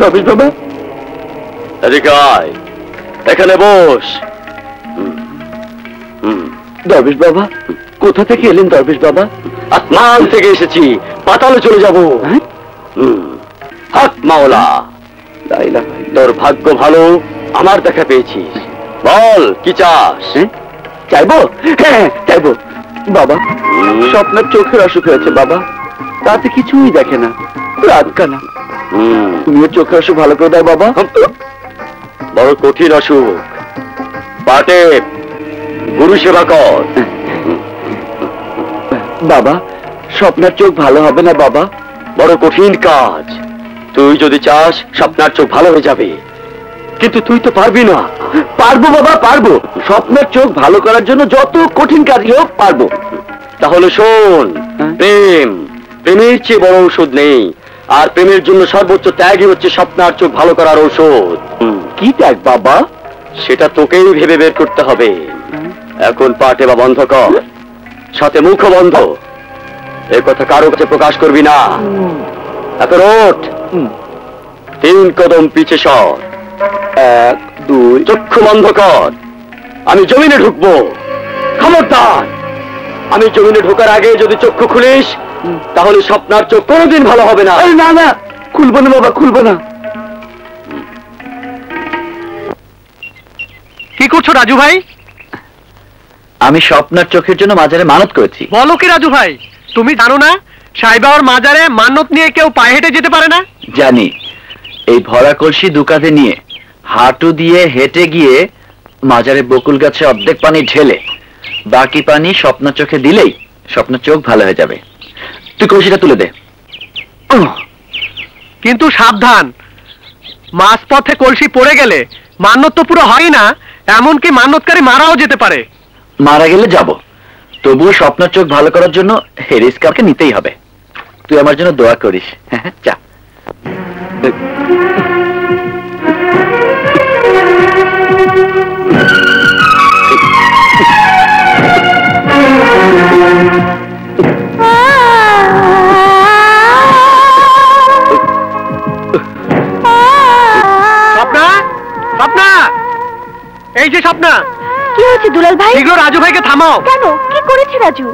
দরবেশ বাবা, এদিকে আয়, এখানে বস। দরবেশ বাবা, কোথা থেকে এলেন দরবেশ বাবা? আসমান থেকে এসেছি, পাতালে চলে যাব। হক মাওলা, তোর ভাগ্য ভালো, আমার দেখা পেয়েছিস। বল কি চাস? চাইবো? হ্যাঁ চাইবো। বাবা, স্বপ্নের চোখের অসুখ হয়েছে বাবা, তাতে কিছুই দেখে না, রাত কানা। তুমিও চোখের অসুখ ভালো করে দাও বাবা। বড় কঠিন অসুখ, পাটে গুরু সেবা কর। বাবা, স্বপ্নের চোখ ভালো হবে না বাবা, বড় কঠিন কাজ। তুই যদি চাস স্বপ্নের চোখ ভালো হয়ে যাবে, কিন্তু তুই তো পারবি না। পারবো বাবা, পারবো। স্বপ্নের চোখ ভালো করার জন্য যত কঠিন কাজই হোক পারবো। তাহলে শোন, প্রেম, প্রেমের চেয়ে বড় ঔষধ নেই। আর প্রেমের জন্য সর্বোচ্চ ত্যাগই হচ্ছে স্বপ্নের চোখ ভালো করার ঔষধ। কি ত্যাগ বাবা? সেটা তোকেই ভেবে বের করতে হবে। এখন পাটে বা বন্ধ কর, সাথে মুখ বন্ধ। এ কথা কারো কাছে প্রকাশ করবি না। এখন ওঠ, 3 কদম পিছে সর। 1 2। চক্ষু বন্ধ কর। আমি জমিনে ঢুকবো, খবরদার। আমি জমিনে ঢোকার আগে যদি চক্ষু খুলিস, তাহলে স্বপ্নার চোখ কোনোদিন ভালো হবে না। না না, খুলবো না বাবা, খুলবো না। কি করছো রাজু ভাই? আমি স্বপ্নার চোখের জন্য মাজারে মানত করেছি। বলো কি রাজু ভাই, তুমি জানো না সাইবাবার মাজারে মান্নত নিয়ে কেউ পায়ে হেঁটে যেতে পারে না? জানি। এই ভরা কলসি দুকাঁধে নিয়ে হাঁটু দিয়ে হেঁটে গিয়ে মাজারে বকুল গাছে অর্ধেক পানি ঢেলে বাকি পানি স্বপ্নার চোখে দিলেই স্বপ্নার চোখ ভালো হয়ে যাবে। তুই কলসিটা তুলে দে। কিন্তু সাবধান, মাঝপথে কলসি পড়ে গেলে মান্নত তো পুরো হয় না, এমনকি মান্নতকারী মারাও যেতে পারে। মারা গেলে যাব, তবুও স্বপ্নার চোখ ভালো করার জন্য রিস্ক আমাকে নিতেই হবে। তুই আমার জন্য দোয়া করিস। হ্যাঁ যা। স্বপ্না, স্বপ্না, এই যে স্বপ্না। কি হয়েছে দুলাল ভাই? শীঘ্র রাজু ভাইকে থামাও। কেন, কি করেছে রাজু?